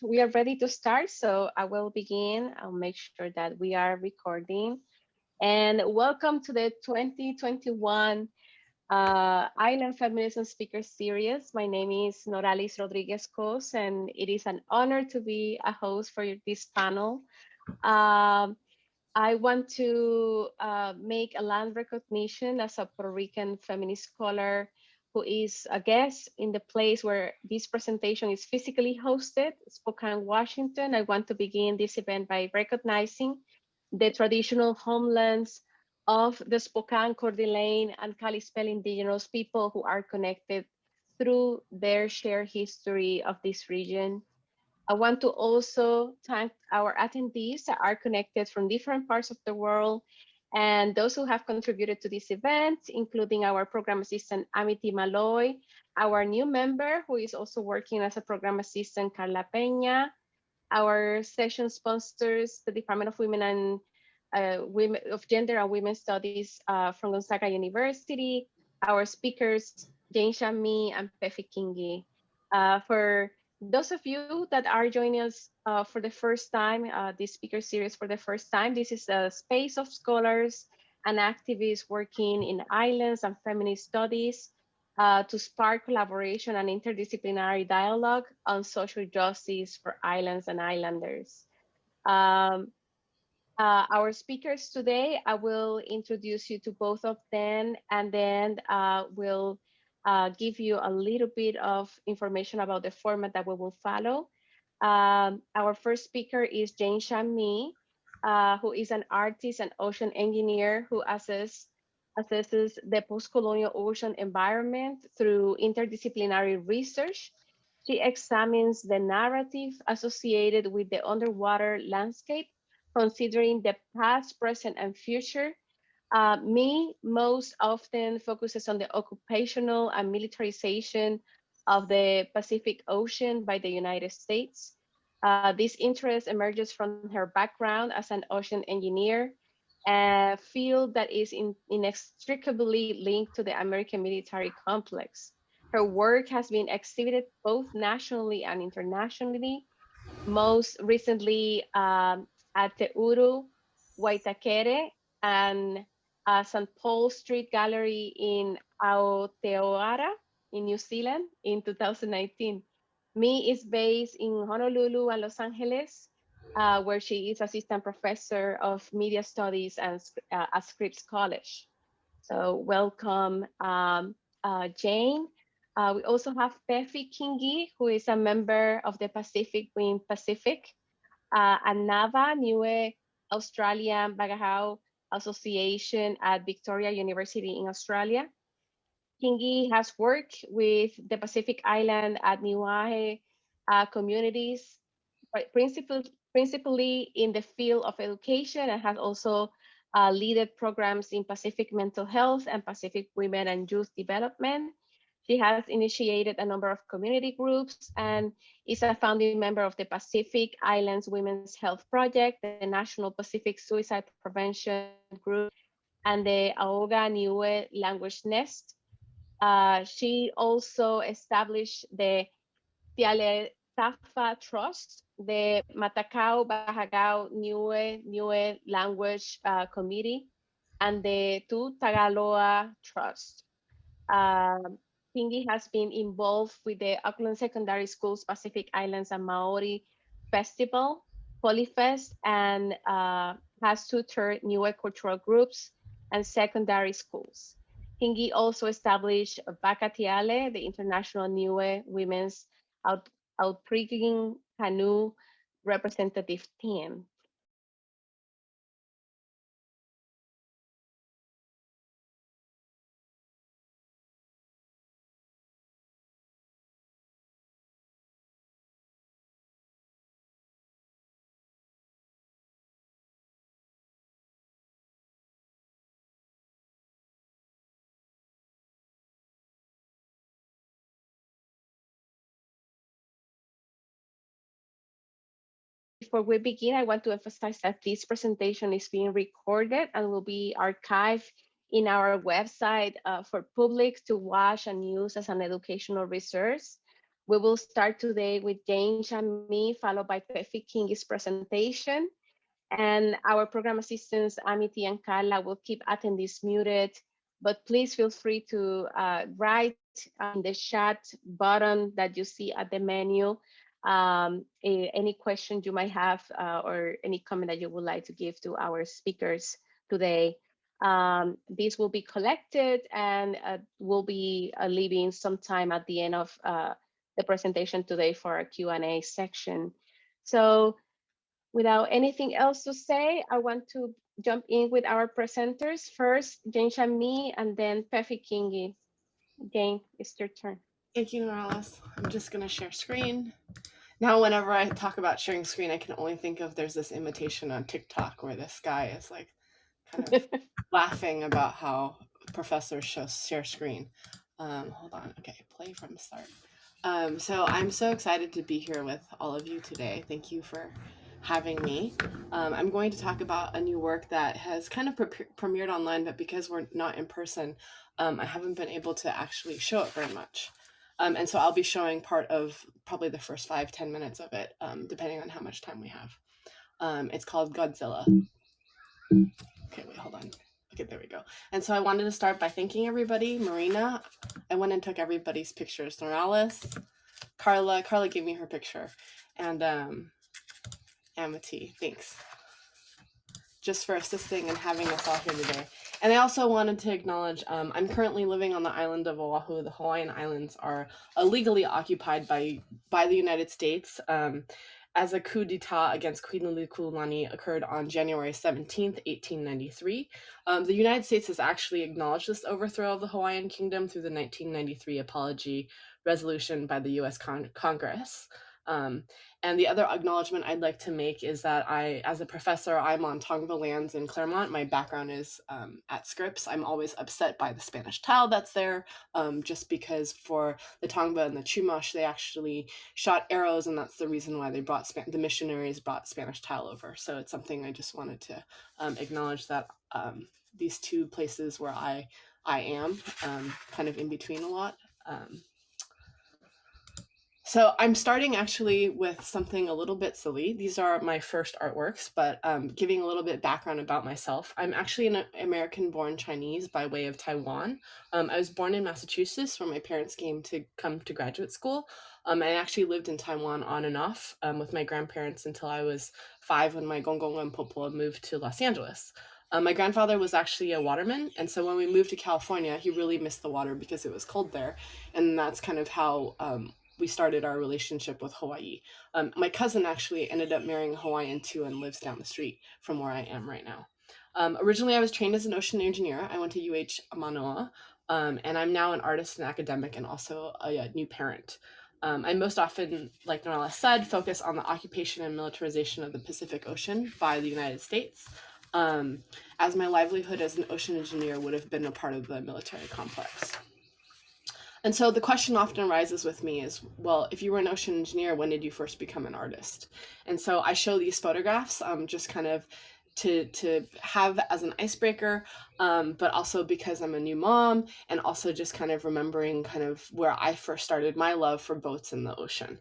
we are ready to start, so I will begin. I'll make sure that we are recording. And welcome to the 2021 Island Feminism Speaker Series. My name is Noralis Rodriguez Cos, and it is an honor to be a host for this panel. I want to make a land recognition as a Puerto Rican feminist scholar who is a guest in the place where this presentation is physically hosted, Spokane, Washington. I want to begin this event by recognizing the traditional homelands of the Spokane, Coeur d'Alene, and Kalispel indigenous people who are connected through their shared history of this region. I want to also thank our attendees that are connected from different parts of the world and those who have contributed to this event, including our program assistant, Amity Malloy, our new member who is also working as a program assistant, Carla Peña, our session sponsors, the Department of Women and Women of Gender and Women's Studies from Gonzaga University, our speakers, Chang Mi and Pefi Kingi. For those of you that are joining us for the first time, this speaker series for the first time, this is a space of scholars and activists working in islands and feminist studies to spark collaboration and interdisciplinary dialogue on social justice for islands and islanders. Our speakers today, I will introduce you to both of them, and then we'll give you a little bit of information about the format that we will follow. Our first speaker is Chang Mi, who is an artist and ocean engineer who assesses the post-colonial ocean environment through interdisciplinary research. She examines the narrative associated with the underwater landscape, considering the past, present, and future. Mi most often focuses on the occupational and militarization of the Pacific Ocean by the United States. This interest emerges from her background as an ocean engineer, a field that is inextricably linked to the American military complex. Her work has been exhibited both nationally and internationally, most recently at the Uru, Waitakere, and St. Paul Street Gallery in Aotearoa in New Zealand in 2019. Mi is based in Honolulu and Los Angeles, where she is assistant professor of media studies and at Scripps College. So welcome, Jane. We also have Pefi Kingi, who is a member of the PacificwinPacific and NAVA, Niue Australian Vagahau Association at Victoria University in Australia. Kingi has worked with the Pacific Island at Niue communities, principally in the field of education, and has also led programs in Pacific mental health and Pacific women and youth development. She has initiated a number of community groups and is a founding member of the Pacific Islands Women's Health Project, the National Pacific Suicide Prevention Group, and the Aoga Niue Language Nest. She also established the Tiale Tafa Trust, the Matakau Bahagau Niue Language Committee, and the Tu Tagaloa Trust. Kingi has been involved with the Auckland Secondary Schools Pacific Islands and Maori Festival, Polyfest, and has tutored Niue cultural groups and secondary schools. Kingi also established Vakatiale, the International Niue Women's Outrigging Canoe Representative Team. Before we begin, I want to emphasize that this presentation is being recorded and will be archived in our website for public to watch and use as an educational resource. We will start today with Chang Mi, followed by Pefi Kingi's presentation. And our program assistants, Amity and Carla, will keep attendees muted, but please feel free to write in the chat button that you see at the menu any questions you might have or any comment that you would like to give to our speakers today. These will be collected and we'll be leaving some time at the end of the presentation today for our Q&A section. So without anything else to say, I want to jump in with our presenters. First, Chang Mi, and then Pefi Kingi. Jane, it's your turn. Thank you, Morales. I'm just going to share screen. Now, whenever I talk about sharing screen, I can only think of there's this imitation on TikTok where this guy is like kind of laughing about how professors share screen. Hold on. Okay, play from the start. So I'm so excited to be here with all of you today. Thank you for having me. I'm going to talk about a new work that has kind of premiered online, but because we're not in person, I haven't been able to actually show it very much. And so I'll be showing part of probably the first 5-10 minutes of it, depending on how much time we have. It's called ɡ̑dˈzɪlə. Okay, wait, hold on. Okay, there we go. And so I wanted to start by thanking everybody. Marina, I went and took everybody's pictures. Morales, Carla gave me her picture. And Amity, thanks. Just for assisting and having us all here today. And I also wanted to acknowledge, I'm currently living on the island of Oahu. The Hawaiian Islands are illegally occupied by the United States as a coup d'etat against Queen Liliuokalani occurred on January 17th, 1893. The United States has actually acknowledged this overthrow of the Hawaiian Kingdom through the 1993 apology resolution by the US Congress. And the other acknowledgement I'd like to make is that as a professor, I'm on Tongva lands in Claremont. My background is at Scripps. I'm always upset by the Spanish tile that's there, just because for the Tongva and the Chumash, they actually shot arrows, and that's the reason why they brought the missionaries brought Spanish tile over. So it's something I just wanted to acknowledge that these two places where I am kind of in between a lot. So I'm starting actually with something a little bit silly. These are my first artworks, but giving a little bit background about myself. I'm actually an American-born Chinese by way of Taiwan. I was born in Massachusetts, where my parents came to come to graduate school. I actually lived in Taiwan on and off with my grandparents until I was 5 when my gongong and popo moved to Los Angeles. My grandfather was actually a waterman, and so when we moved to California, he really missed the water because it was cold there, and that's kind of how we started our relationship with Hawaii. My cousin actually ended up marrying a Hawaiian too and lives down the street from where I am right now. Originally, I was trained as an ocean engineer. I went to UH Manoa, and I'm now an artist and academic and also a new parent. I most often, like Norella said, focus on the occupation and militarization of the Pacific Ocean by the United States, as my livelihood as an ocean engineer would have been a part of the military complex. And so the question often arises with me is, well, if you were an ocean engineer, when did you first become an artist? And so I show these photographs just kind of to have as an icebreaker, but also because I'm a new mom, and also just kind of remembering kind of where I first started my love for boats in the ocean.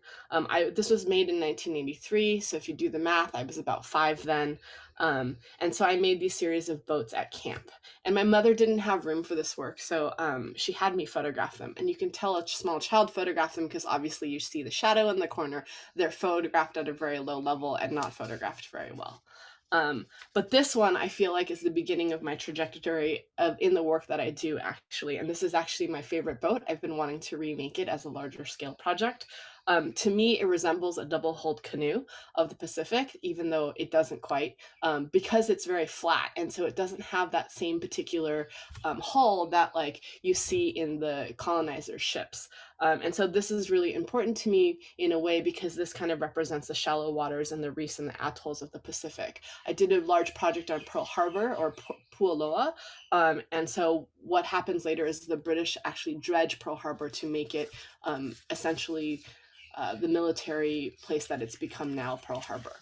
This was made in 1983, so if you do the math, I was about 5 then. And so I made these series of boats at camp, and my mother didn't have room for this work, so she had me photograph them. And you can tell a small child photographed them because obviously you see the shadow in the corner. They're photographed at a very low level and not photographed very well. But this one I feel like is the beginning of my trajectory in the work that I do, actually. And this is actually my favorite boat. I've been wanting to remake it as a larger scale project. To me, it resembles a double-hulled canoe of the Pacific, even though it doesn't quite, because it's very flat, and so it doesn't have that same particular hull that like you see in the colonizer ships. And so this is really important to me in a way because this kind of represents the shallow waters and the reefs and the atolls of the Pacific. I did a large project on Pearl Harbor or Pualoa, and so what happens later is the British actually dredge Pearl Harbor to make it essentially the military place that it's become now, Pearl Harbor.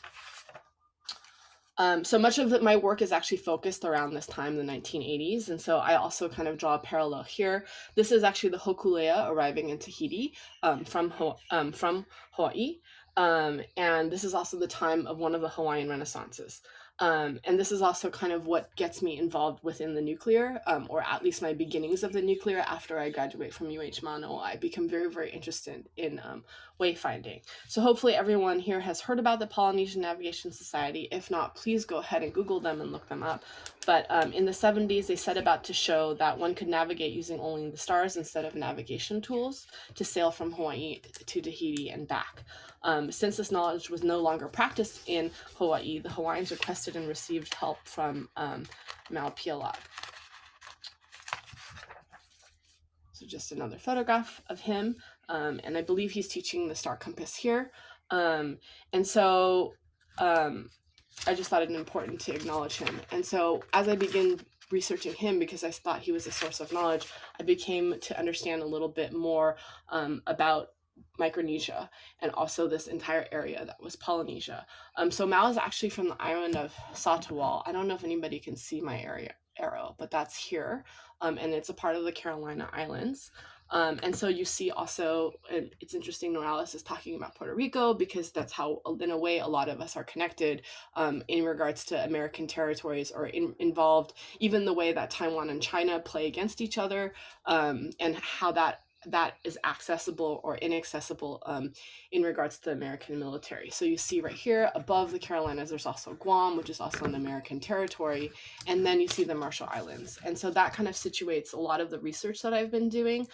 So much of my work is actually focused around this time, the 1980s, and so I also kind of draw a parallel here. This is actually the Hokulea arriving in Tahiti from Hawaii, and this is also the time of one of the Hawaiian Renaissances. And this is also kind of what gets me involved within the nuclear, or at least my beginnings of the nuclear. After I graduate from UH Mano, I become very, very interested in wayfinding. So hopefully everyone here has heard about the Polynesian Navigation Society. If not, please go ahead and Google them and look them up. But in the 70s, they set about to show that one could navigate using only the stars instead of navigation tools to sail from Hawaii to Tahiti and back. Since this knowledge was no longer practiced in Hawaii, the Hawaiians requested and received help from Maupiela. So just another photograph of him, and I believe he's teaching the star compass here. And so I just thought it important to acknowledge him. And so as I begin researching him, because I thought he was a source of knowledge, I became to understand a little bit more about Micronesia and also this entire area that was Polynesia. So Mau is actually from the island of Satawal. I don't know if anybody can see my arrow, but that's here, and it's a part of the Carolina Islands. And so you see also, and it's interesting, Norales is talking about Puerto Rico because that's how, in a way, a lot of us are connected in regards to American territories, or involved, even the way that Taiwan and China play against each other, and how that is accessible or inaccessible in regards to the American military. So you see right here above the Carolinas, there's also Guam, which is also an American territory. And then you see the Marshall Islands. And so that kind of situates a lot of the research that I've been doing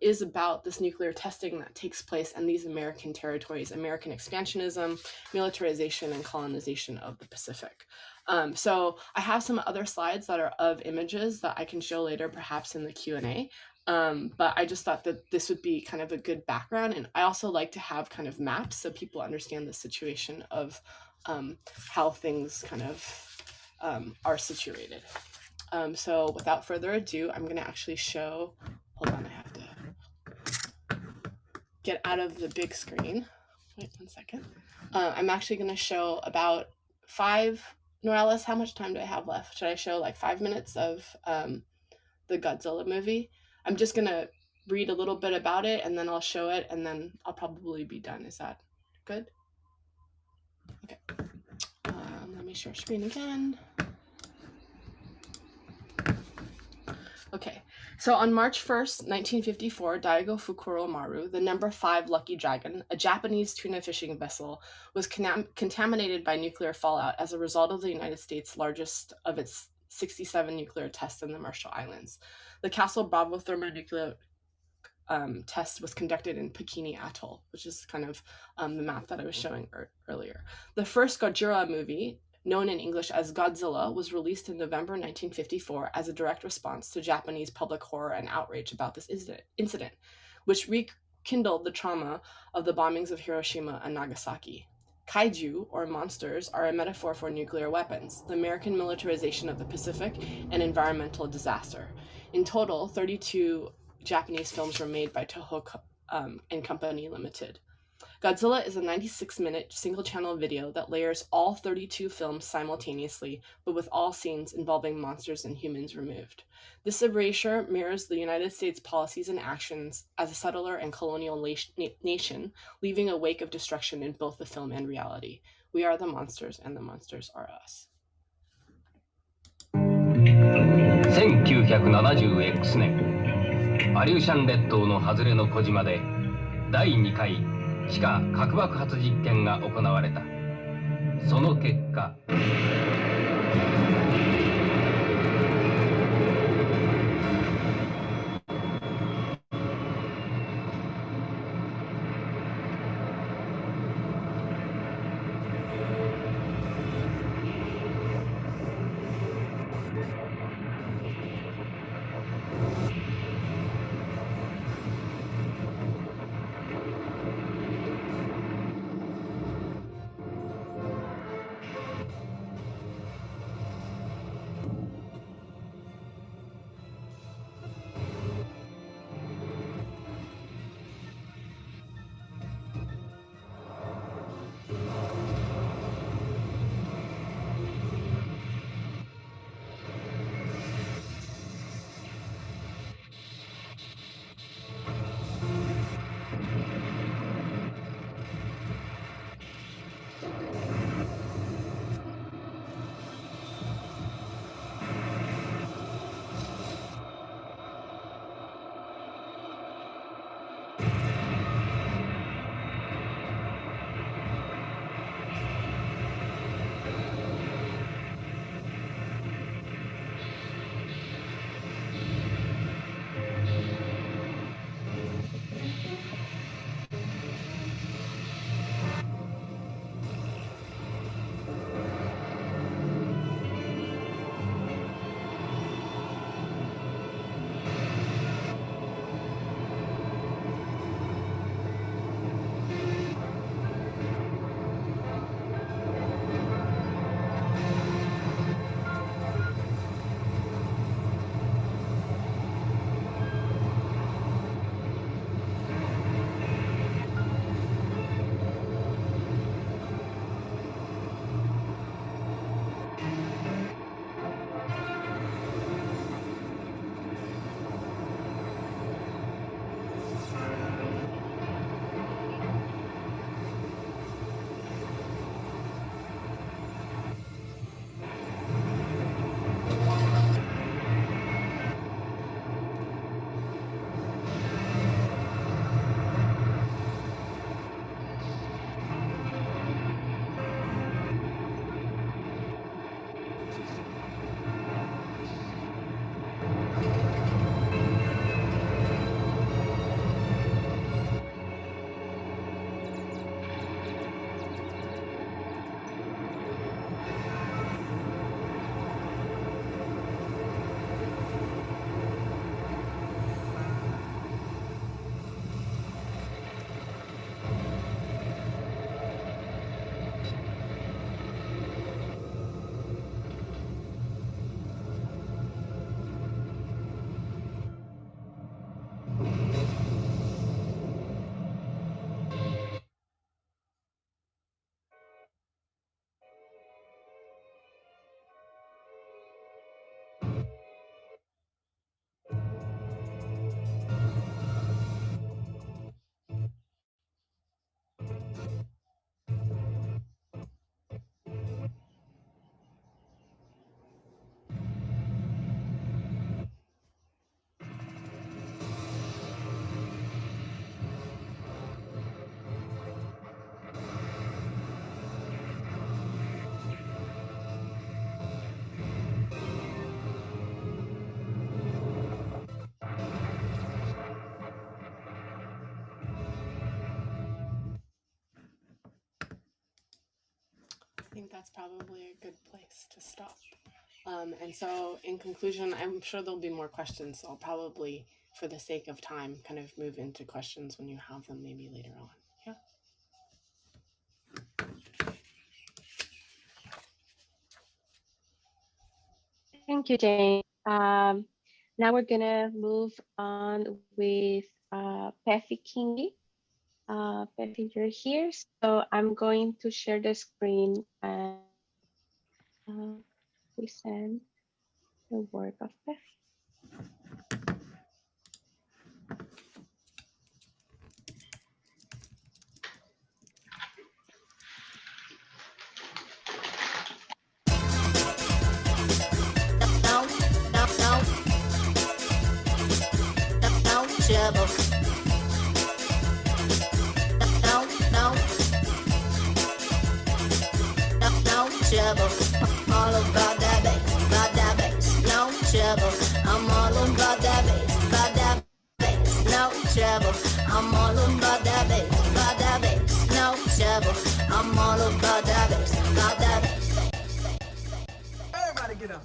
is about this nuclear testing that takes place in these American territories, American expansionism, militarization, and colonization of the Pacific. So I have some other slides that are of images that I can show later, perhaps in the Q&A. But I just thought that this would be kind of a good background. And I also like to have kind of maps so people understand the situation of how things kind of are situated. So without further ado, I'm going to actually show, hold on, I have to get out of the big screen. Wait 1 second. I'm actually going to show about 5, Norales, how much time do I have left? Should I show like 5 minutes of the ɡ̓dʻzɪlə movie? I'm just going to read a little bit about it, and then I'll show it, and then I'll probably be done. Is that good? Okay. Let me share screen again. Okay. So on March 1st, 1954, Daigo Fukuro Maru, the number 5 Lucky Dragon, a Japanese tuna fishing vessel, was contaminated by nuclear fallout as a result of the United States' largest of its 67 nuclear tests in the Marshall Islands. The Castle Bravo thermonuclear test was conducted in Bikini Atoll, which is kind of the map that I was showing earlier. The first Godzilla movie, known in English as ɡ̓dʻzɪlə, was released in November 1954 as a direct response to Japanese public horror and outrage about this incident, which rekindled the trauma of the bombings of Hiroshima and Nagasaki. Kaiju, or monsters, are a metaphor for nuclear weapons, the American militarization of the Pacific, and environmental disaster. In total, 32 Japanese films were made by Toho and Company Limited. ɡ̓dʻzɪlə is a 96-minute single-channel video that layers all 32 films simultaneously, but with all scenes involving monsters and humans removed. This erasure mirrors the United States' policies and actions as a settler and colonial nation, leaving a wake of destruction in both the film and reality. We are the monsters, and the monsters are us. 1970X 年、アリューシャン列島の外れの小島で第2回地下核爆発実験が行われた。その結果、that's probably a good place to stop. And so in conclusion, I'm sure there'll be more questions. So I'll probably, for the sake of time, kind of move into questions when you have them maybe later on. Yeah. Thank you, Jane. Now we're gonna move on with Pefi Kingi. Pefi, you're here. So I'm going to share the screen and present the work of Pefi. All about that bass, no trouble. I'm all about that bass, no trouble. I'm all about that bass, no trouble. I'm all about that bass, Everybody get up.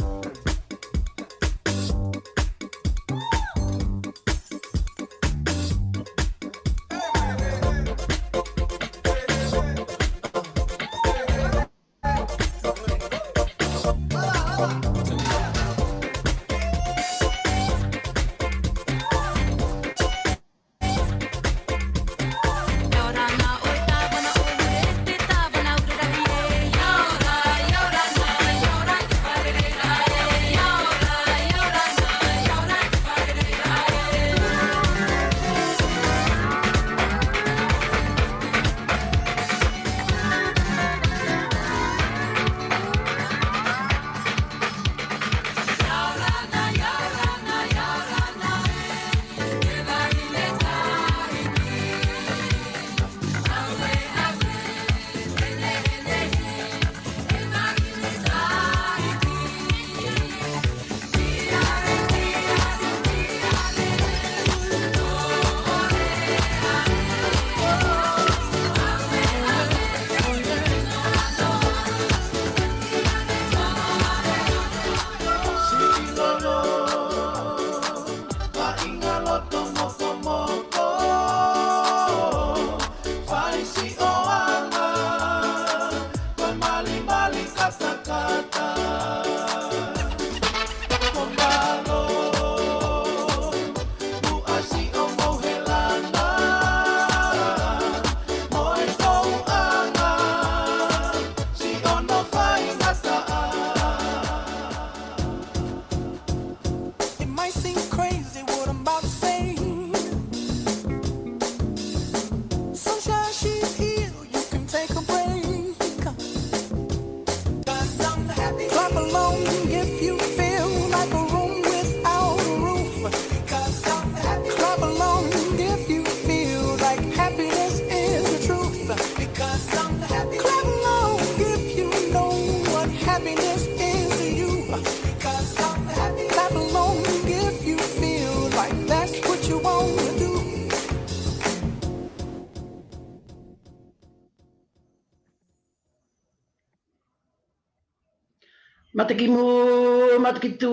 Matakimu, matakitu,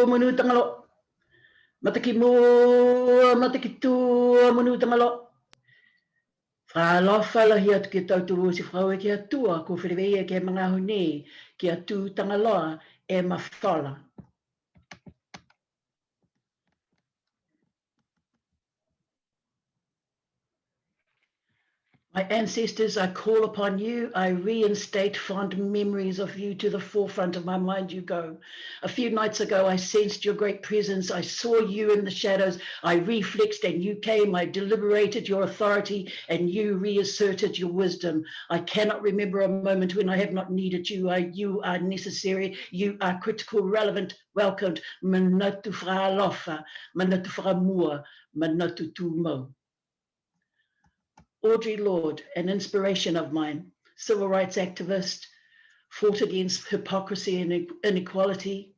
manu tangalo. Matakimu, matakitu, manu tangalo. Whalofa lahi atu ki tautu si whaue ki atua, ko whiriweia ki mga hune, ki atu tangaloa e mawhala. My ancestors, I call upon you. I reinstate fond memories of you. To the forefront of my mind you go. A few nights ago, I sensed your great presence. I saw you in the shadows. I reflexed and you came. I deliberated your authority and you reasserted your wisdom. I cannot remember a moment when I have not needed you. You are necessary. You are critical, relevant, welcomed. Manatu whaalofa, manatu whaamua, manatu tūmau. Audre Lorde, an inspiration of mine, civil rights activist, fought against hypocrisy and inequality,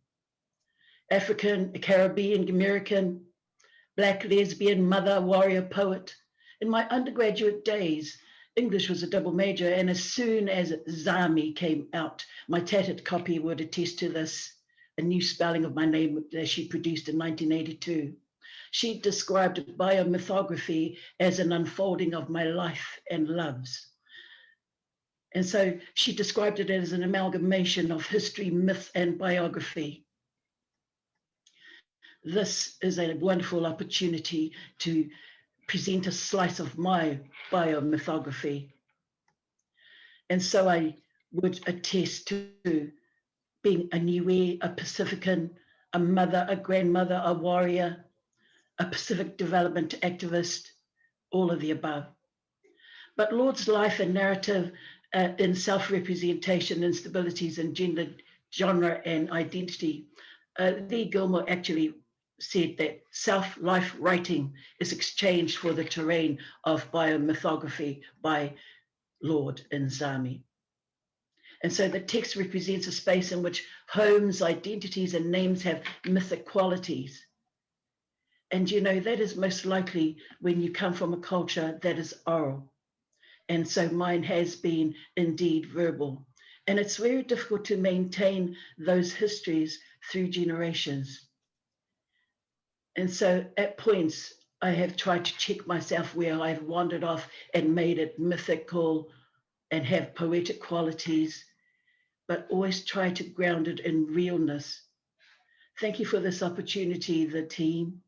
African, Caribbean, American, Black lesbian, mother, warrior, poet. In my undergraduate days, English was a double major, and as soon as Zami came out, my tattered copy would attest to this, a new spelling of my name that she produced in 1982. She described biomythography as an unfolding of my life and loves. And so she described it as an amalgamation of history, myth, and biography. This is a wonderful opportunity to present a slice of my biomythography. And so I would attest to being a Niue, a Pacifican, a mother, a grandmother, a warrior, a Pacific development activist, all of the above. But Lord's life and narrative in self-representation, instabilities in gender, genre, and identity, Lee Gilmore actually said that self-life writing is exchanged for the terrain of biomythography by Lord in Zami. And so the text represents a space in which homes, identities, and names have mythic qualities. And you know, that is most likely when you come from a culture that is oral. And so mine has been indeed verbal. And it's very difficult to maintain those histories through generations. And so at points, I have tried to check myself where I've wandered off and made it mythical and have poetic qualities, but always try to ground it in realness. Thank you for this opportunity, the team,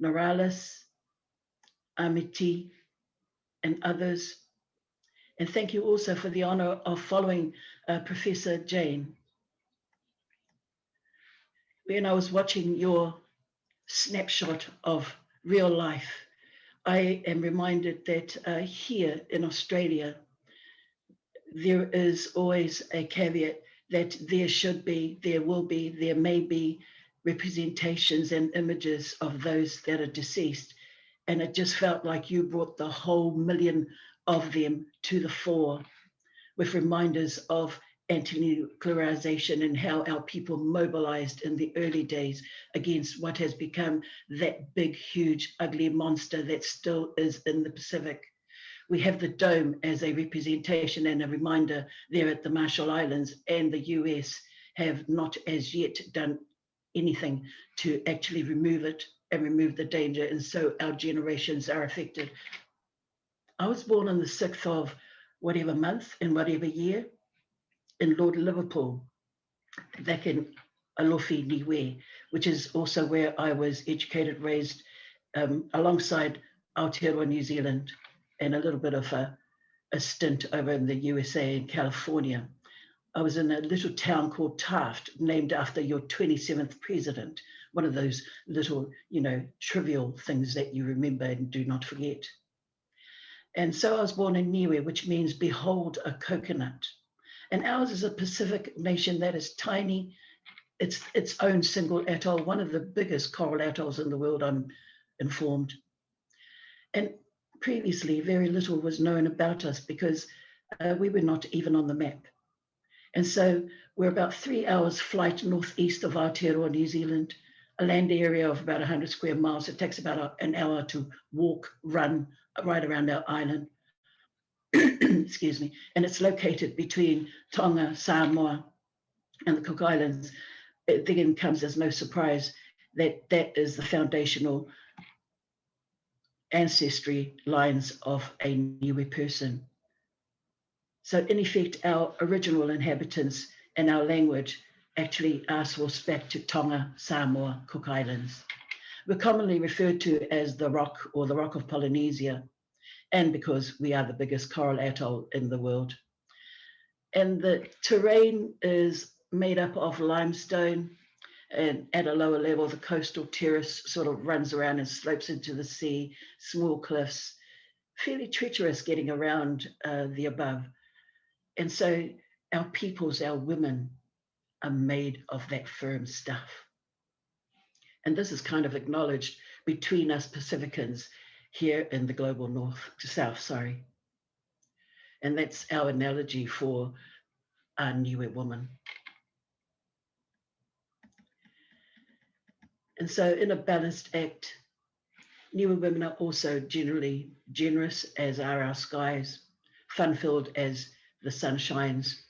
Norales, Amity, and others. And thank you also for the honor of following Professor Jane. When I was watching your snapshot of real life, I am reminded that here in Australia, there is always a caveat that there should be, there will be, there may be representations and images of those that are deceased. And it just felt like you brought the whole million of them to the fore with reminders of anti-nuclearization and how our people mobilized in the early days against what has become that big, huge, ugly monster that still is in the Pacific. We have the dome as a representation and a reminder there at the Marshall Islands, and the US have not as yet done anything to actually remove it and remove the danger, and so our generations are affected. I was born on the 6th of whatever month in whatever year in Lord Liverpool, back in Alofi, Niue, which is also where I was educated, raised alongside Aotearoa, New Zealand, and a little bit of a stint over in the USA and California. I was in a little town called Taft, named after your 27th president, one of those little, you know, trivial things that you remember and do not forget. And so I was born in Niue, which means behold a coconut. And ours is a Pacific nation that is tiny. It's its own single atoll, one of the biggest coral atolls in the world, I'm informed. And previously, very little was known about us because we were not even on the map. And so we're about 3 hours flight northeast of Aotearoa, New Zealand, a land area of about 100 square miles. It takes about an hour to walk, run right around our island. Excuse me. And it's located between Tonga, Samoa, and the Cook Islands. It then comes as no surprise that that is the foundational ancestry lines of a Niue person. So in effect, our original inhabitants and our language actually are sourced back to Tonga, Samoa, Cook Islands. We're commonly referred to as the Rock or the Rock of Polynesia, and because we are the biggest coral atoll in the world. And the terrain is made up of limestone, and at a lower level, the coastal terrace sort of runs around and slopes into the sea, small cliffs, fairly treacherous getting around the above. And so our peoples, our women, are made of that firm stuff. And this is kind of acknowledged between us Pacificans here in the global north to south, sorry. And that's our analogy for a Niue woman. And so in a balanced act, Niue women are also generally generous, as are our skies, fun-filled as the sun shines,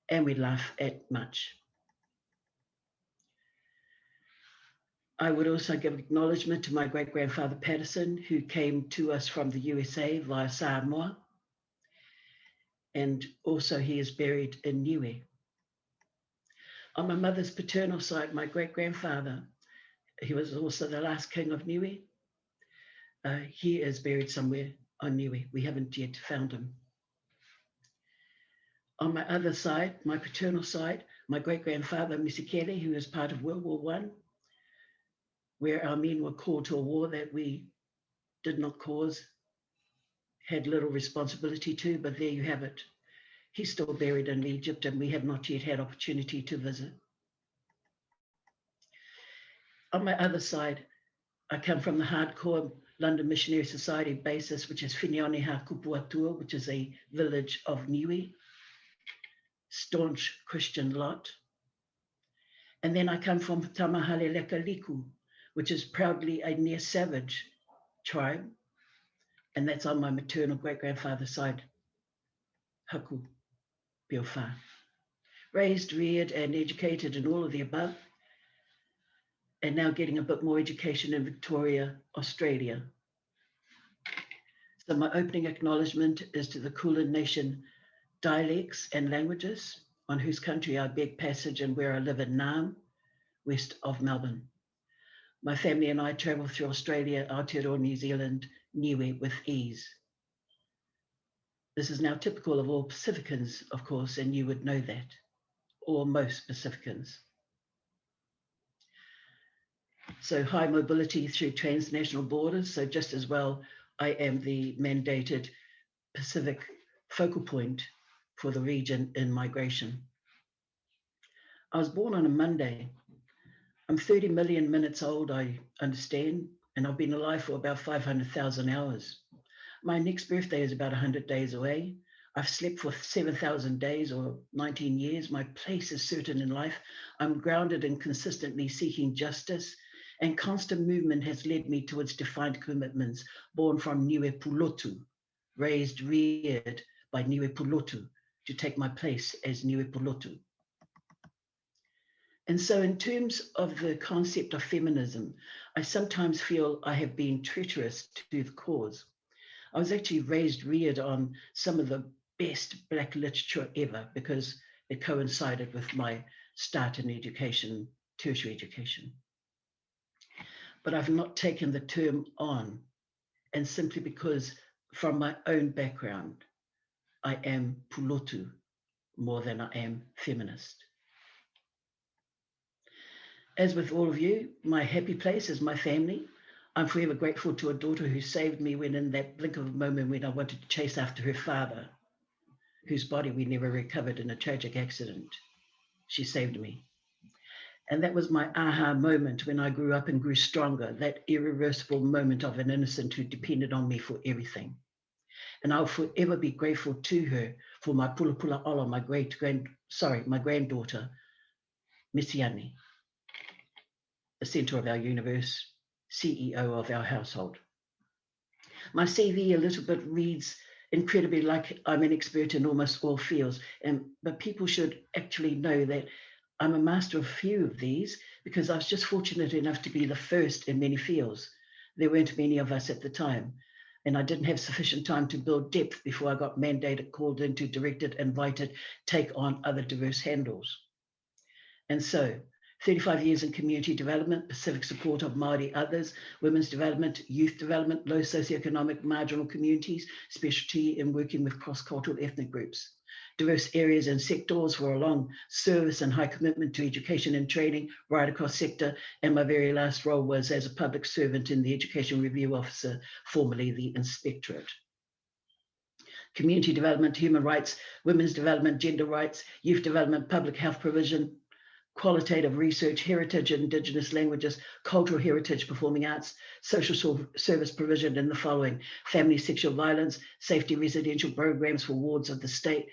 and we laugh at much. I would also give acknowledgement to my great-grandfather Patterson, who came to us from the USA via Samoa, and also he is buried in Niue. On my mother's paternal side, my great-grandfather, he was also the last king of Niue. He is buried somewhere on Niue. We haven't yet found him. On my other side, my paternal side, my great-grandfather Misikele, who was part of World War I, where our men were called to a war that we did not cause, had little responsibility to, but there you have it. He's still buried in Egypt, and we have not yet had opportunity to visit. On my other side, I come from the hardcore London Missionary Society basis, which is Whinioniha Kupuatua, which is a village of Niue, staunch Christian lot. And then I come from Tamahaleleka Liku, which is proudly a near savage tribe, and that's on my maternal great-grandfather's side, Haku Piofa. Raised, reared, and educated in all of the above, and now getting a bit more education in Victoria, Australia. So my opening acknowledgement is to the Kulin Nation dialects and languages, on whose country I beg passage and where I live in Naarm, west of Melbourne. My family and I travel through Australia, Aotearoa, New Zealand, Niue with ease. This is now typical of all Pacificans, of course, and you would know that, or most Pacificans. So high mobility through transnational borders. So just as well, I am the mandated Pacific focal point for the region in migration. I was born on a Monday. I'm 30 million minutes old, I understand, and I've been alive for about 500,000 hours. My next birthday is about 100 days away. I've slept for 7,000 days or 19 years. My place is certain in life. I'm grounded in consistently seeking justice, and constant movement has led me towards defined commitments born from Niuē Pulotu, raised, reared by Niuē Pulotu, to take my place as Niuē Pulotu. And so in terms of the concept of feminism, I sometimes feel I have been treacherous to the cause. I was actually raised, reared on some of the best Black literature ever, because it coincided with my start in education, tertiary education. But I've not taken the term on, and simply because from my own background, I am Pulotu more than I am feminist. As with all of you, my happy place is my family. I'm forever grateful to a daughter who saved me when in that blink of a moment when I wanted to chase after her father, whose body we never recovered in a tragic accident. She saved me. And that was my aha moment when I grew up and grew stronger, that irreversible moment of an innocent who depended on me for everything. And I'll forever be grateful to her for my pula ola, my granddaughter, Misiani, the center of our universe, CEO of our household. My CV a little bit reads incredibly like I'm an expert in almost all fields, but people should actually know that I'm a master of a few of these because I was just fortunate enough to be the first in many fields. There weren't many of us at the time, and I didn't have sufficient time to build depth before I got mandated, called into, directed, invited, take on other diverse handles. And so 35 years in community development, Pacific support of Māori others, women's development, youth development, low socioeconomic marginal communities, specialty in working with cross-cultural ethnic groups. Diverse areas and sectors for a long service and high commitment to education and training right across sector. And my very last role was as a public servant in the Education Review Officer, formerly the Inspectorate. Community development, human rights, women's development, gender rights, youth development, public health provision, qualitative research, heritage, Indigenous languages, cultural heritage, performing arts, social service provision in the following: family sexual violence, safety residential programs for wards of the state,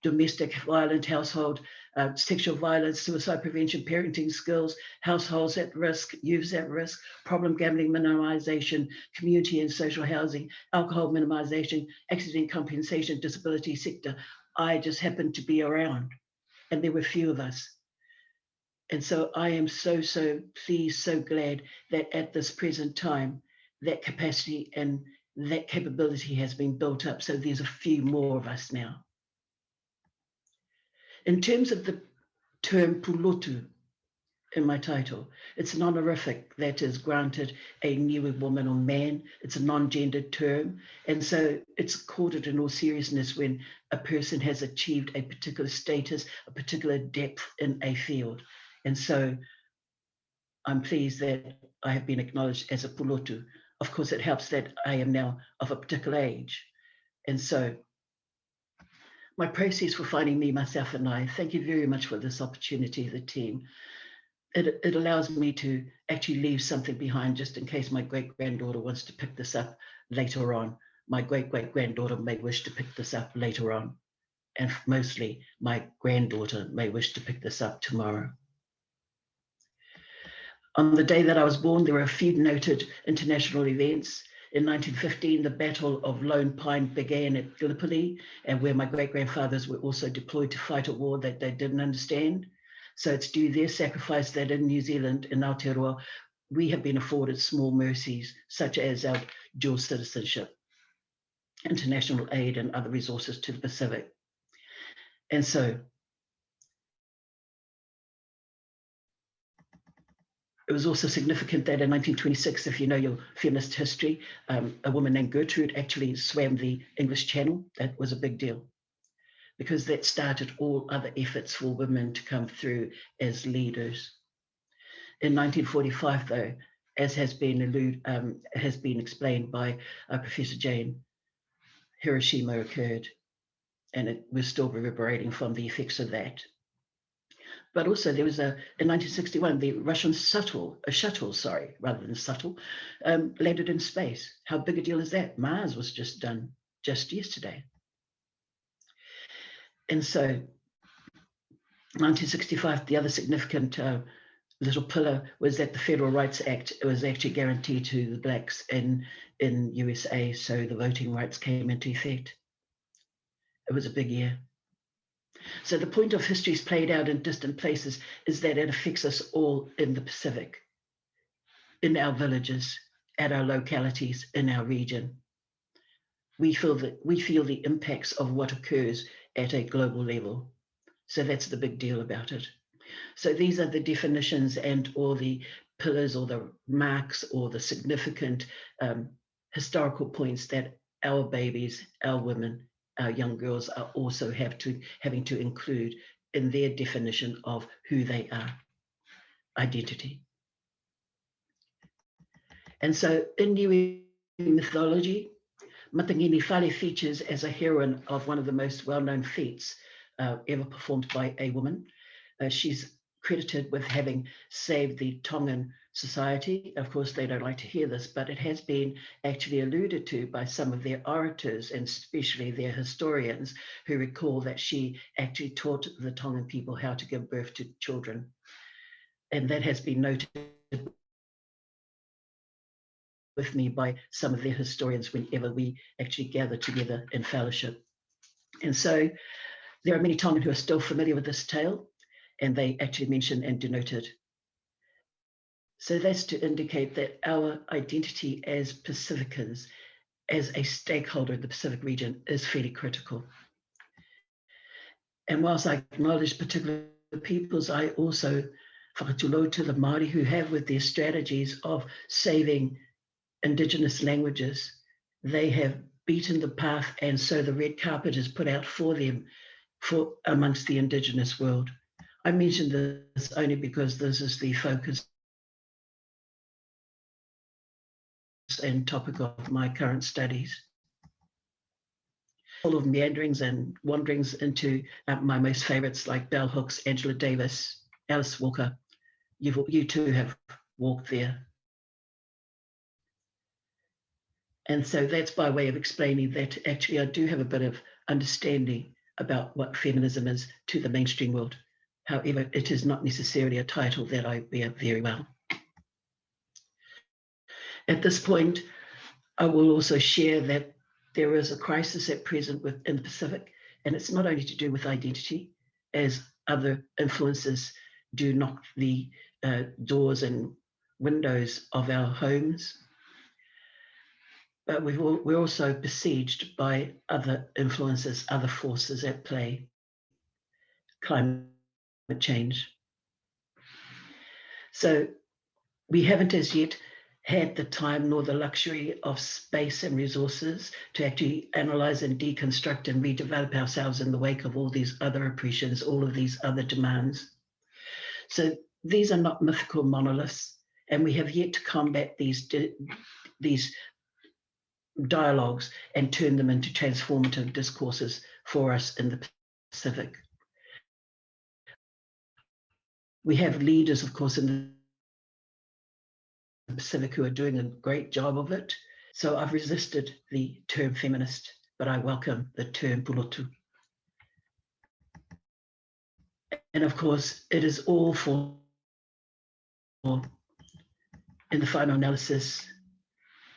domestic violence, household, sexual violence, suicide prevention, parenting skills, households at risk, youths at risk, problem gambling minimization, community and social housing, alcohol minimization, accident compensation, disability sector. I just happened to be around, and there were few of us. And so I am so pleased, so glad that at this present time, that capacity and that capability has been built up. So there's a few more of us now. In terms of the term Pulotu in my title, it's an honorific that is granted a Niue woman or man. It's a non-gendered term. And so it's accorded in all seriousness when a person has achieved a particular status, a particular depth in a field. And so I'm pleased that I have been acknowledged as a Pulotu. Of course, it helps that I am now of a particular age. And so my process for finding me, myself, and I, thank you very much for this opportunity, the team. It allows me to actually leave something behind just in case my great-granddaughter wants to pick this up later on. My great-great-granddaughter may wish to pick this up later on. And mostly my granddaughter may wish to pick this up tomorrow. On the day that I was born, there were a few noted international events. In 1915, the Battle of Lone Pine began at Gallipoli, and where my great-grandfathers were also deployed to fight a war that they didn't understand. So it's due their sacrifice that in New Zealand, in Aotearoa, we have been afforded small mercies, such as our dual citizenship, international aid, and other resources to the Pacific. And so it was also significant that in 1926, if you know your feminist history, a woman named Gertrude actually swam the English Channel. That was a big deal because that started all other efforts for women to come through as leaders. In 1945, though, as has been explained by Professor Jane, Hiroshima occurred, and it was still reverberating from the effects of that. But also there was in 1961, the Russian shuttle, landed in space. How big a deal is that? Mars was just done just yesterday. And so 1965, the other significant little pillar was that the Federal Rights Act was actually guaranteed to the blacks in USA. So the voting rights came into effect. It was a big year. So the point of histories played out in distant places is that it affects us all in the Pacific, in our villages, at our localities, in our region. We feel the impacts of what occurs at a global level. So that's the big deal about it. So these are the definitions and all the pillars or the marks or the significant historical points that our babies, our women, our young girls are also having to include in their definition of who they are, identity. And so in Niue mythology, Matangini Whare features as a heroine of one of the most well-known feats ever performed by a woman. She's credited with having saved the Tongan society. Of course, they don't like to hear this, but it has been actually alluded to by some of their orators and especially their historians who recall that she actually taught the Tongan people how to give birth to children. And that has been noted with me by some of their historians whenever we actually gather together in fellowship. And so there are many Tongan who are still familiar with this tale, and they actually mention and denote it. So that's to indicate that our identity as Pacificans, as a stakeholder in the Pacific region, is fairly critical. And whilst I acknowledge particular peoples, I also whakatūlo to the Māori who have, with their strategies of saving Indigenous languages, they have beaten the path, and so the red carpet is put out for them amongst the Indigenous world. I mention this only because this is the focus and topic of my current studies. Full of meanderings and wanderings into my most favorites like Bell Hooks, Angela Davis, Alice Walker. You too have walked there. And so that's by way of explaining that actually I do have a bit of understanding about what feminism is to the mainstream world. However, it is not necessarily a title that I bear very well. At this point, I will also share that there is a crisis at present in the Pacific, and it's not only to do with identity, as other influences do knock the doors and windows of our homes, but we're also besieged by other influences, other forces at play. Climate change. So we haven't as yet had the time nor the luxury of space and resources to actually analyze and deconstruct and redevelop ourselves in the wake of all these other oppressions, all of these other demands. So these are not mythical monoliths, and we have yet to combat these dialogues and turn them into transformative discourses for us in the Pacific. We have leaders, of course, in the Pacific who are doing a great job of it. So I've resisted the term feminist, but I welcome the term Pulotu. And of course, it is all for, in the final analysis,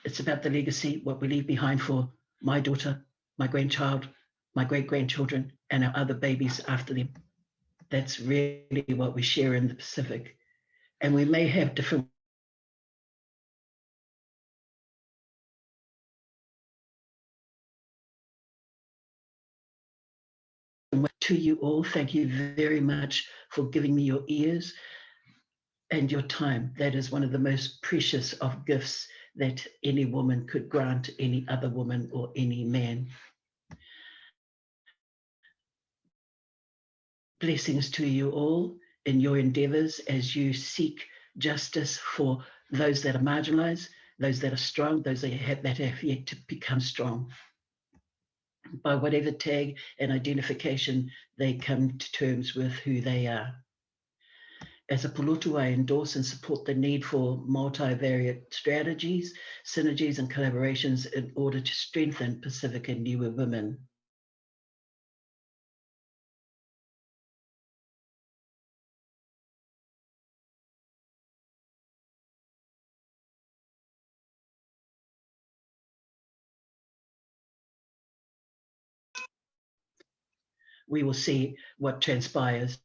it's about the legacy, what we leave behind for my daughter, my grandchild, my great-grandchildren, and our other babies after them. That's really what we share in the Pacific. And we may have different to you all. Thank you very much for giving me your ears and your time. That is one of the most precious of gifts that any woman could grant any other woman or any man. Blessings to you all in your endeavors as you seek justice for those that are marginalized, those that are strong, those that have yet to become strong. By whatever tag and identification they come to terms with who they are. As a Pulotu, I endorse and support the need for multivariate strategies, synergies, and collaborations in order to strengthen Pacific and Niue women. We will see what transpires.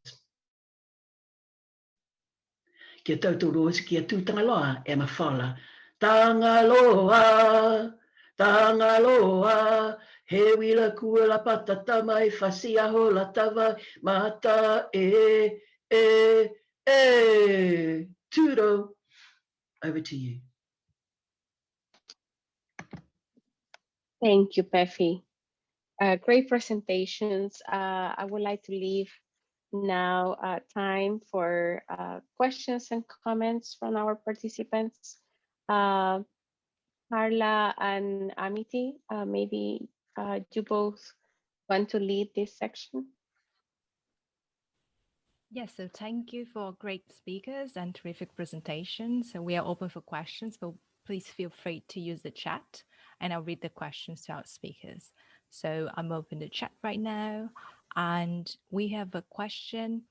Kia tautoro kia tūtangaloa e mawhala. Tangaloa, tangaloa, he wila kua la patata mai whasia ho la tawa mata e. Turo, over to you. Thank you, Pefi. Great presentations. I would like to leave now time for questions and comments from our participants. Carla and Amity, maybe you both want to lead this section? Yes, so thank you for great speakers and terrific presentations. So we are open for questions, but please feel free to use the chat and I'll read the questions to our speakers. So I'm open the chat right now and we have a question.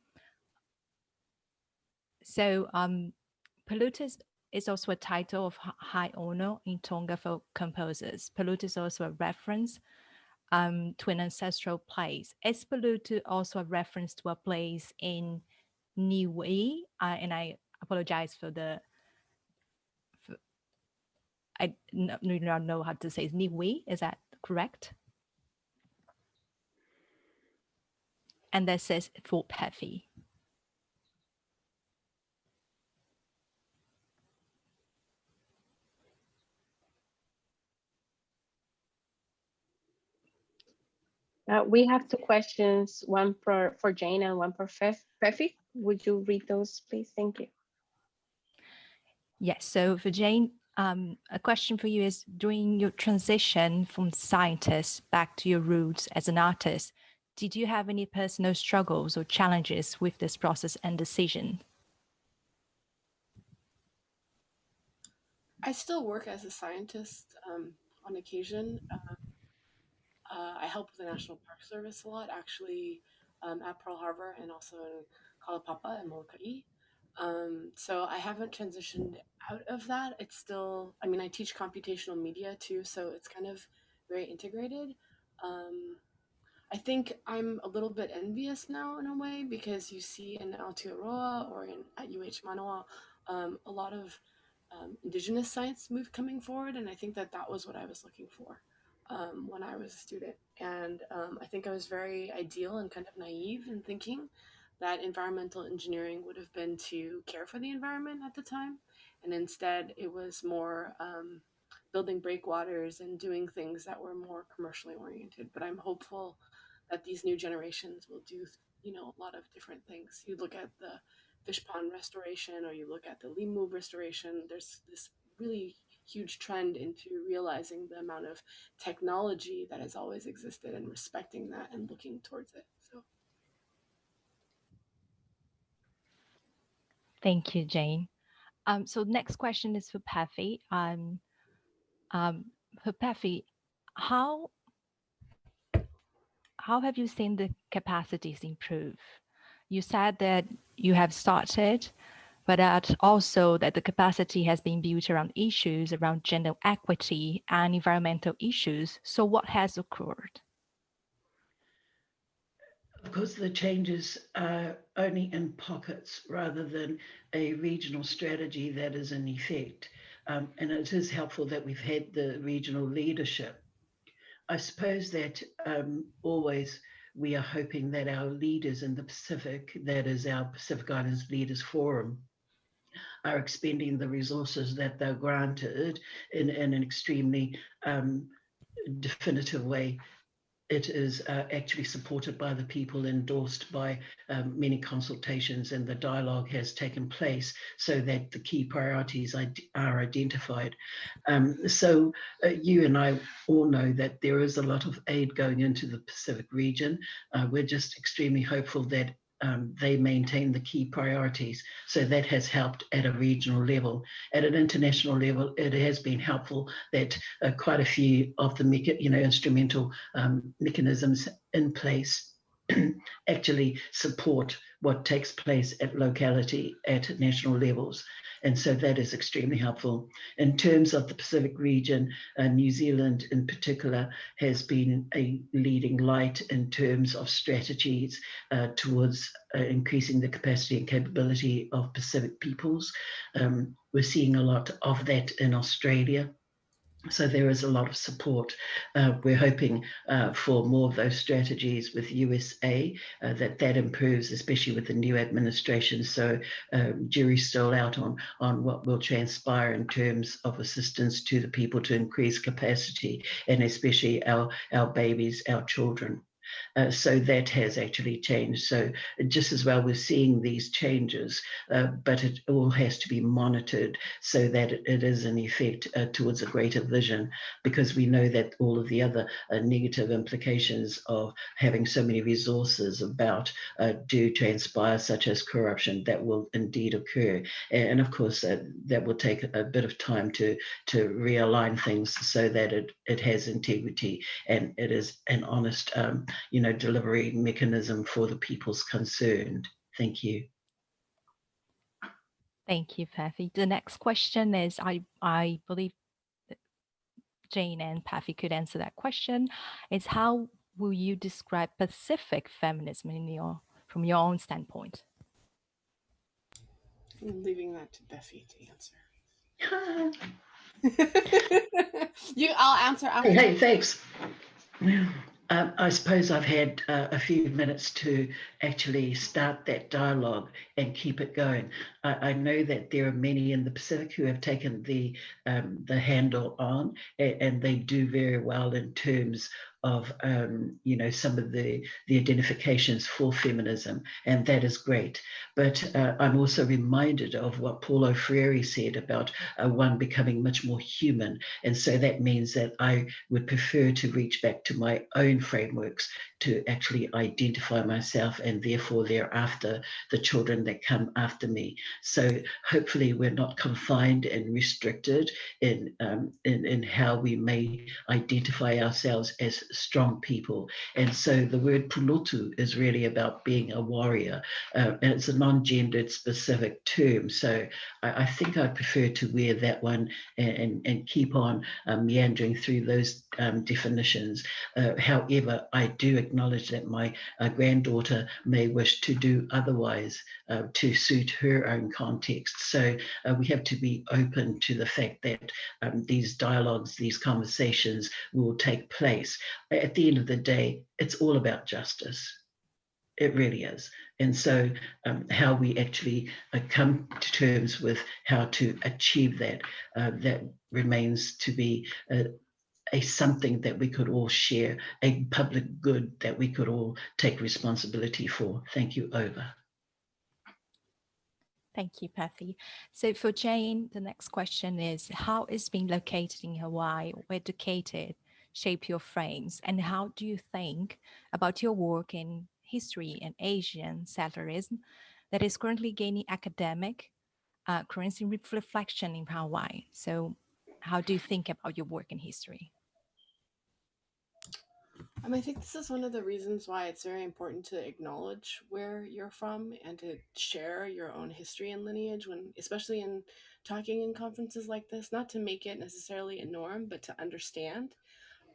So Pulotu is also a title of high honor in Tonga for composers. Pulotu is also a reference to an ancestral place. Is Pulotu also a reference to a place in Niue? And I apologize for the, I do not know how to say it. Niue, is that correct? And that says for Pefi. We have two questions, one for Jane and one for Pefi. Would you read those, please? Thank you. Yes, so for Jane, a question for you is, during your transition from scientist back to your roots as an artist, did you have any personal struggles or challenges with this process and decision? I still work as a scientist on occasion. I help with the National Park Service a lot, actually, at Pearl Harbor and also in Kalapapa and Molokai. So I haven't transitioned out of that. It's still, I mean, I teach computational media too, so it's kind of very integrated. I think I'm a little bit envious now in a way, because you see in Aotearoa or at UH Manoa a lot of indigenous science move coming forward, and I think that was what I was looking for when I was a student. And I think I was very ideal and kind of naive in thinking that environmental engineering would have been to care for the environment at the time, and instead it was more building breakwaters and doing things that were more commercially oriented. But I'm hopeful that these new generations will do, a lot of different things. You look at the fish pond restoration, or you look at the limu restoration, there's this really huge trend into realizing the amount of technology that has always existed and respecting that and looking towards it. So Thank you, Jane. So next question is for Pefi. For Pefi, how have you seen the capacities improve? You said that you have started, but that also that the capacity has been built around issues around gender equity and environmental issues. So what has occurred? Of course, the changes are only in pockets rather than a regional strategy that is in effect. And it is helpful that we've had the regional leadership. I suppose that always we are hoping that our leaders in the Pacific, that is our Pacific Islands Leaders Forum, are expending the resources that they're granted in an extremely definitive way. It is actually supported by the people, endorsed by many consultations, and the dialogue has taken place so that the key priorities are identified. So you and I all know that there is a lot of aid going into the Pacific region. We're just extremely hopeful that they maintain the key priorities. So that has helped at a regional level. At an international level, it has been helpful that quite a few of the instrumental mechanisms in place actually support what takes place at locality, at national levels. And so that is extremely helpful. In terms of the Pacific region, New Zealand in particular has been a leading light in terms of strategies towards increasing the capacity and capability of Pacific peoples. We're seeing a lot of that in Australia. So there is a lot of support. We're hoping for more of those strategies with USA, that improves, especially with the new administration. So jury's still out on what will transpire in terms of assistance to the people to increase capacity, and especially our babies, our children. So that has actually changed. So just as well, we're seeing these changes, but it all has to be monitored so that it is in effect towards a greater vision, because we know that all of the other negative implications of having so many resources about do transpire, such as corruption, that will indeed occur. And of course, that will take a bit of time to realign things so that it has integrity and it is an honest delivery mechanism for the peoples concerned. Thank you. Thank you, Pefi. The next question is, I believe that Jane and Pefi could answer that question, is how will you describe Pacific feminism from your own standpoint? I'm leaving that to Pefi to answer. I'll answer after. Hey, thanks. I suppose I've had a few minutes to actually start that dialogue and keep it going. I know that there are many in the Pacific who have taken the handle on, and they do very well in terms of some of the identifications for feminism, and that is great. But I'm also reminded of what Paulo Freire said about one becoming much more human, and so that means that I would prefer to reach back to my own frameworks to actually identify myself, and therefore thereafter the children that come after me. So hopefully we're not confined and restricted in how we may identify ourselves as strong people. And so the word Pulotu is really about being a warrior, and it's a non-gendered specific term. So I think I prefer to wear that one and keep on meandering through those definitions. However, I do acknowledge that my granddaughter may wish to do otherwise to suit her own context. So we have to be open to the fact that these dialogues, these conversations will take place. At the end of the day, it's all about justice. It really is. And so how we actually come to terms with how to achieve that, that remains to be a something that we could all share, a public good that we could all take responsibility for. Thank you. Over. Thank you, Pefi. So for Jane, the next question is, how is being located in Hawaii or educated shape your frames? And how do you think about your work in history and Asian settlerism that is currently gaining academic currency reflection in Hawaii? So how do you think about your work in history? I think this is one of the reasons why it's very important to acknowledge where you're from and to share your own history and lineage, when, especially in talking in conferences like this, not to make it necessarily a norm, but to understand.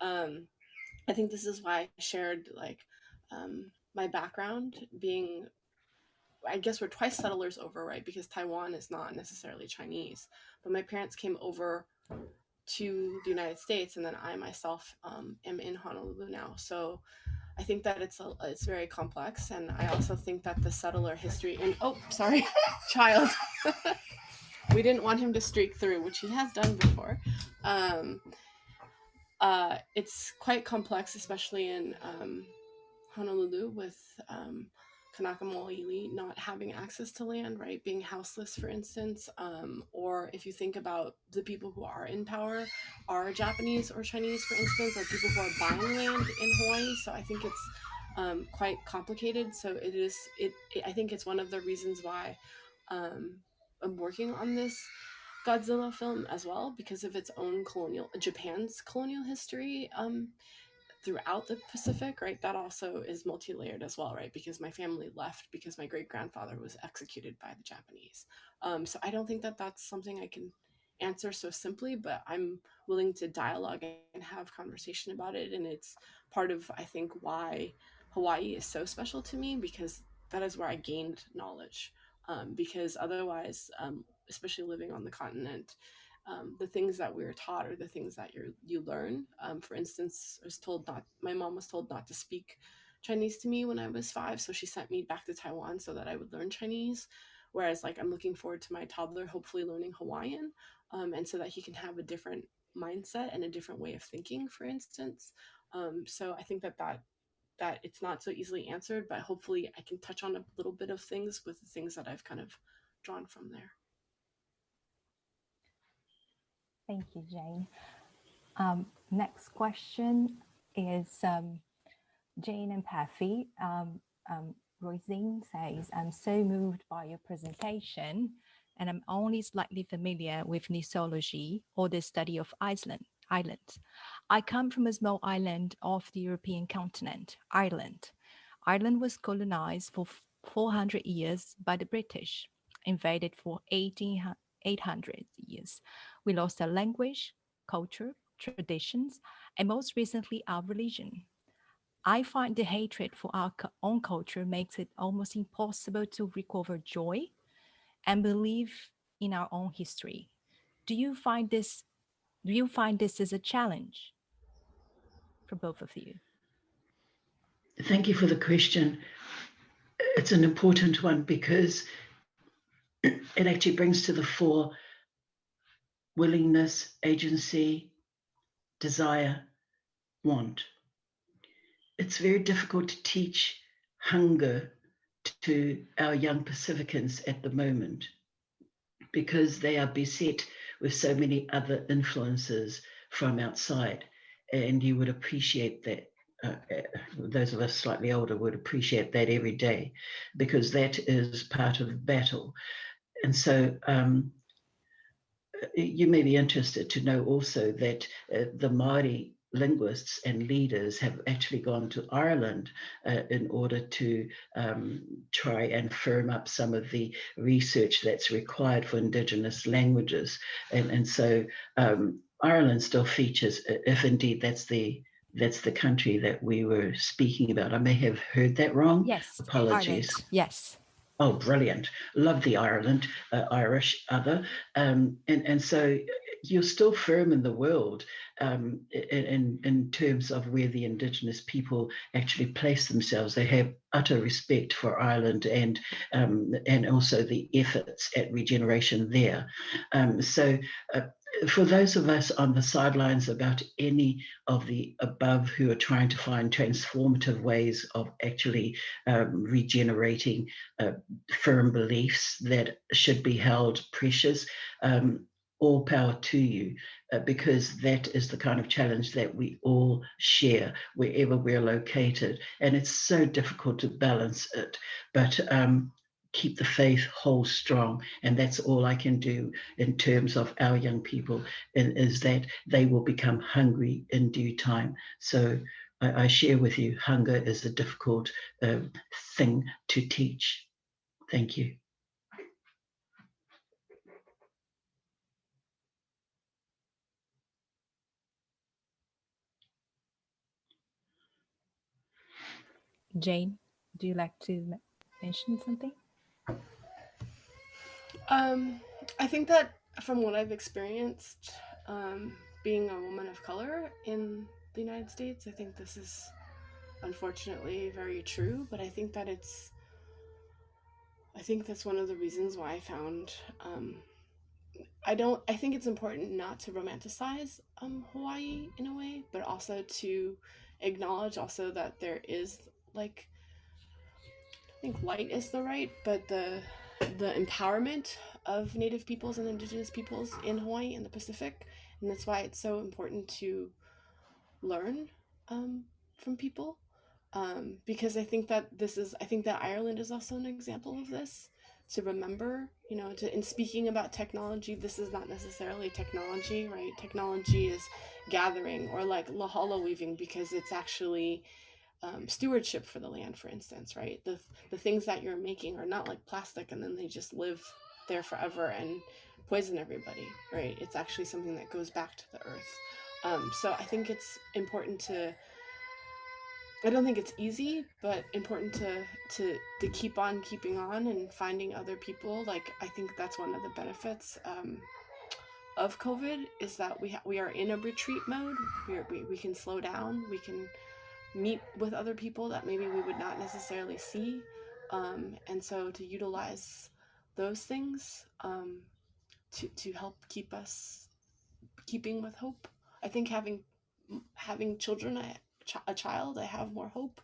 I think this is why I shared my background being, I guess we're twice settlers over, right? Because Taiwan is not necessarily Chinese, but my parents came over to the United States, and then I myself am in Honolulu now. So I think that it's very complex, and I also think that the settler history and child, we didn't want him to streak through, which he has done before. It's quite complex, especially in Honolulu with Kanaka Mo'ili not having access to land, right? Being houseless, for instance. Or if you think about the people who are in power are Japanese or Chinese, for instance, or people who are buying land in Hawaii. So I think it's quite complicated. So I think it's one of the reasons why I'm working on this ɡ̓dʻzɪlə film as well, because of its own Japan's colonial history throughout the Pacific, right? That also is multi-layered as well, right? Because my family left because my great-grandfather was executed by the Japanese. So I don't think that that's something I can answer so simply, but I'm willing to dialogue and have conversation about it. And it's part of, I think, why Hawaii is so special to me, because that is where I gained knowledge. Because otherwise, especially living on the continent, the things that we were taught are the things that you learn. For instance, my mom was told not to speak Chinese to me when I was 5, so she sent me back to Taiwan so that I would learn Chinese. Whereas I'm looking forward to my toddler hopefully learning Hawaiian, and so that he can have a different mindset and a different way of thinking, for instance. So I think that it's not so easily answered, but hopefully I can touch on a little bit of things with the things that I've kind of drawn from there. Thank you, Jane. Next question is Jane and Pefi. Rosine says, I'm so moved by your presentation, and I'm only slightly familiar with Nisology or the study of islands. I come from a small island off the European continent, Ireland. Ireland was colonized for 400 years by the British, invaded for 800 years. We lost our language, culture, traditions, and most recently, our religion. I find the hatred for our own culture makes it almost impossible to recover joy and believe in our own history. Do you find this as a challenge for both of you? Thank you for the question. It's an important one because it actually brings to the fore willingness, agency, desire, want. It's very difficult to teach hunger to our young Pacificans at the moment because they are beset with so many other influences from outside. And you would appreciate that. Those of us slightly older would appreciate that every day, because that is part of the battle. and so you may be interested to know also that the Māori linguists and leaders have actually gone to Ireland in order to try and firm up some of the research that's required for Indigenous languages. And so Ireland still features, if indeed that's the country that we were speaking about. I may have heard that wrong. Yes. Apologies. Ireland. Yes. Oh, brilliant. Love the Ireland, Irish other. And so you're still firm in the world in terms of where the Indigenous people actually place themselves. They have utter respect for Ireland and also the efforts at regeneration there. For those of us on the sidelines about any of the above who are trying to find transformative ways of actually regenerating firm beliefs that should be held precious, all power to you, because that is the kind of challenge that we all share wherever we're located. And it's so difficult to balance it, but keep the faith, hold strong. And that's all I can do in terms of our young people, is that they will become hungry in due time. So I share with you, hunger is a difficult thing to teach. Thank you. Jane, do you like to mention something? I think that from what I've experienced, being a woman of color in the United States, I think this is unfortunately very true, but I think that's one of the reasons why I found, I think it's important not to romanticize Hawaii in a way, but also to acknowledge also that there is, like, I think light is the right, but the empowerment of Native peoples and Indigenous peoples in Hawaii and the Pacific, and that's why it's so important to learn from people, because I think that Ireland is also an example of this. To remember, in speaking about technology, this is not necessarily technology, right? Technology is gathering, or like lahala weaving, because it's actually stewardship for the land, for instance, right? The things that you're making are not like plastic and then they just live there forever and poison everybody, right? It's actually something that goes back to the earth. So I think it's important I don't think it's easy, but important to keep on keeping on and finding other people. Like, I think that's one of the benefits of COVID, is that we are in a retreat mode. We can slow down. We can meet with other people that maybe we would not necessarily see, and so to utilize those things to help keep us keeping with hope. I think having children, a child, I have more hope.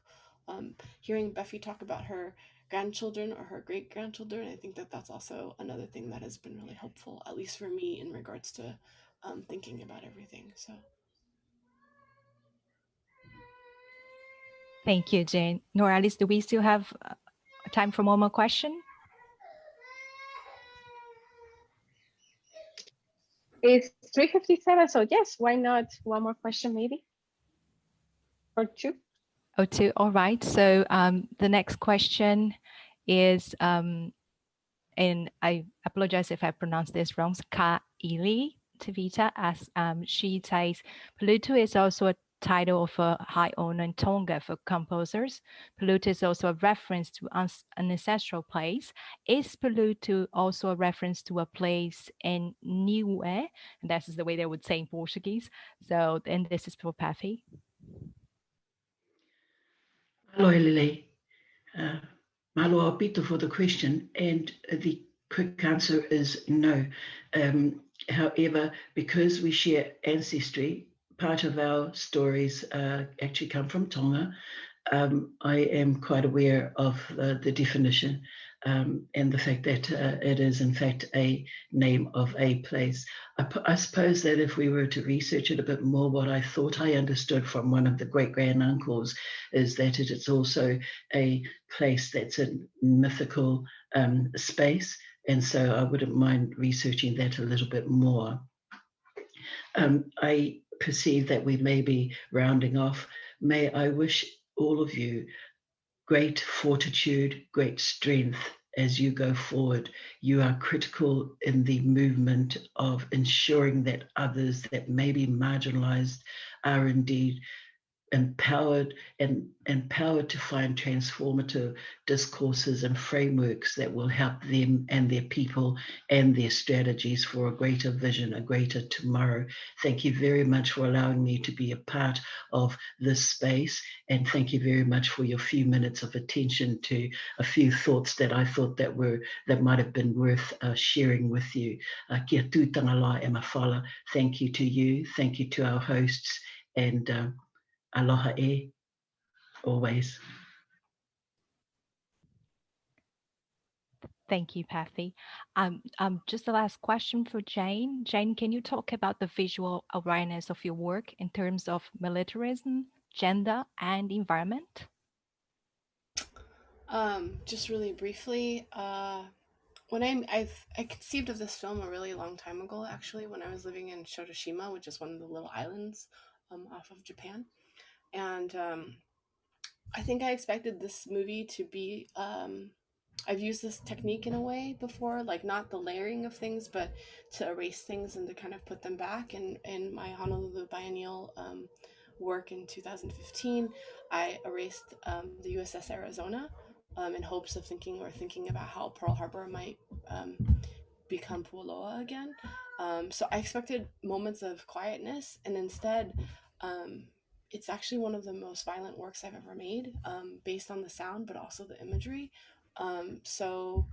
Hearing Pefi talk about her grandchildren or her great-grandchildren, I think that's also another thing that has been really helpful, at least for me, in regards to thinking about everything. So thank you, Jane. Nora-Alice, do we still have time for one more question? It's 3:57, so yes, why not one more question maybe? Or two? Oh, two, all right. So the next question is, and I apologize if I pronounce this wrong, Ka'ili Tavita, as she says, Pulotu is also a title of a high honor in Tonga for composers. Pulotu is also a reference to an ancestral place. Is Pulotu also a reference to a place in Niue? And that's the way they would say in Portuguese. So, and this is for Pefi. Hello, Lily. Malo Apito for the question, and the quick answer is no. However, because we share ancestry, part of our stories actually come from Tonga. I am quite aware of the definition and the fact that it is in fact a name of a place. I suppose that if we were to research it a bit more, what I thought I understood from one of the great-granduncles is that it is also a place that's a mythical space, And so I wouldn't mind researching that a little bit more. I perceive that we may be rounding off. May I wish all of you great fortitude, great strength as you go forward. You are critical in the movement of ensuring that others that may be marginalized are indeed empowered to find transformative discourses and frameworks that will help them and their people and their strategies for a greater vision, a greater tomorrow. Thank you very much for allowing me to be a part of this space, and thank you very much for your few minutes of attention to a few thoughts that I thought that might have been worth sharing with you. Kia tūtanga loa e mawhala. Thank you to you, thank you to our hosts, and aloha e, always. Thank you, Pefi. Just the last question for Jane. Jane, can you talk about the visual awareness of your work in terms of militarism, gender, and environment? Just really briefly, when I conceived of this film a really long time ago, actually, when I was living in Shotoshima, which is one of the little islands off of Japan. And I think I expected this movie to be, I've used this technique in a way before, like not the layering of things, but to erase things and to kind of put them back. And in my Honolulu Biennial work in 2015, I erased the USS Arizona in hopes of thinking about how Pearl Harbor might become Pulotu again. So I expected moments of quietness, and instead, it's actually one of the most violent works I've ever made, based on the sound, but also the imagery. So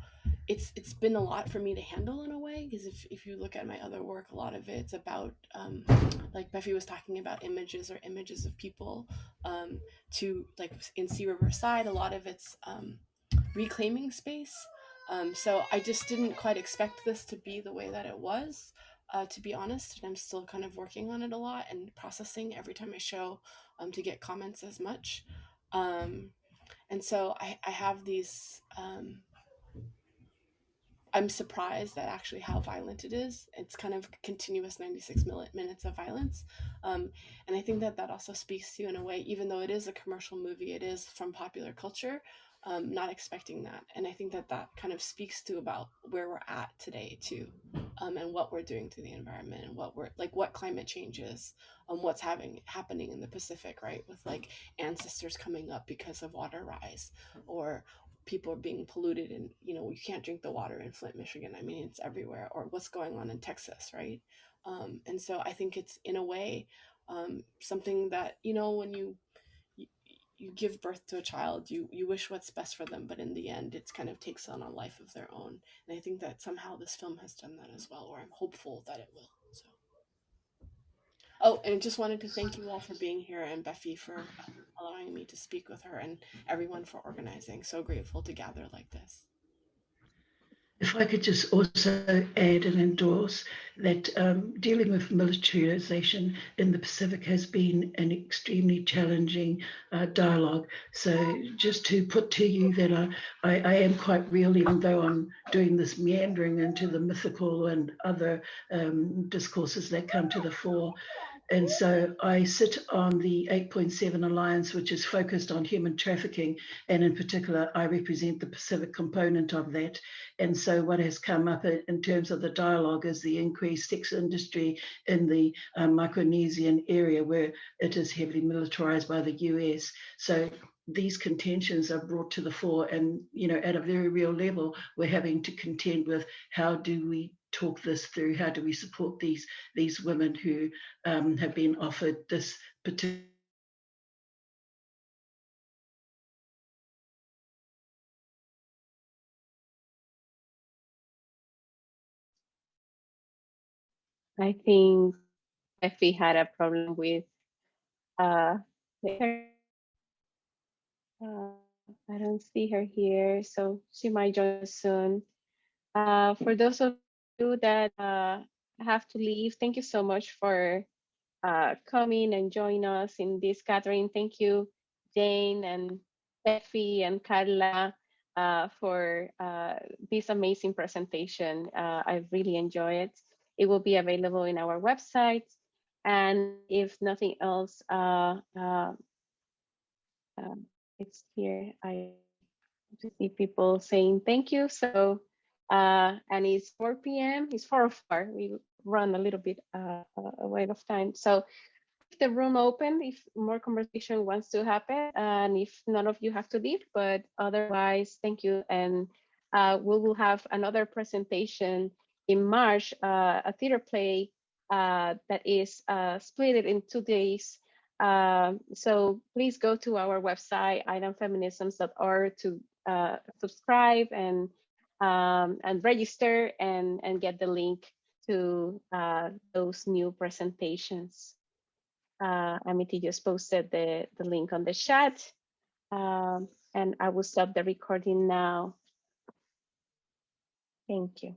it's been a lot for me to handle in a way, because if you look at my other work, a lot of it's about, like Pefi was talking about, images of people, to like in Sea River Side, a lot of it's reclaiming space. So I just didn't quite expect this to be the way that it was, to be honest, and I'm still kind of working on it a lot and processing every time I show, to get comments as much. And so I have these, I'm surprised at actually how violent it is. It's kind of continuous 96 minutes of violence. And I think that also speaks to, in a way, even though it is a commercial movie, it is from popular culture, not expecting that. And I think that kind of speaks to about where we're at today too, and what we're doing to the environment, and what climate change is, what's happening in the Pacific, right? With like ancestors coming up because of water rise, or people are being polluted, and you can't drink the water in Flint, Michigan. I mean, it's everywhere. Or what's going on in Texas, right? And so I think it's, in a way, something that, when you give birth to a child, you wish what's best for them, but in the end, it kind of takes on a life of their own. And I think that somehow this film has done that as well, or I'm hopeful that it will. So. Oh, and just wanted to thank you all for being here, and Pefi for allowing me to speak with her, and everyone for organizing. So grateful to gather like this. If I could just also add and endorse that dealing with militarization in the Pacific has been an extremely challenging dialogue. So just to put to you that I am quite real, even though I'm doing this meandering into the mythical and other discourses that come to the fore. And so I sit on the 8.7 Alliance, which is focused on human trafficking. And in particular, I represent the Pacific component of that. And so what has come up in terms of the dialogue is the increased sex industry in the Micronesian area, where it is heavily militarized by the US. So these contentions are brought to the fore, and at a very real level, we're having to contend with how do we talk this through, how do we support these women who have been offered this particular. I think Pefi had a problem with her. I don't see her here, so she might join us soon. For those of you that have to leave, thank you so much for coming and joining us in this gathering. Thank you, Jane and Pefi and Carla. for this amazing presentation. I really enjoy it. It will be available in our website. And if nothing else, it's here. I see people saying thank you. So, and it's 4 p.m. It's 4:04. We run a little bit away of time. So keep the room open if more conversation wants to happen, and if none of you have to leave, but otherwise, thank you. And we will have another presentation in March, a theater play that is split in 2 days. So please go to our website, islandfeminisms.org, to subscribe and register and get the link to those new presentations. Amity just posted the link on the chat, and I will stop the recording now. Thank you.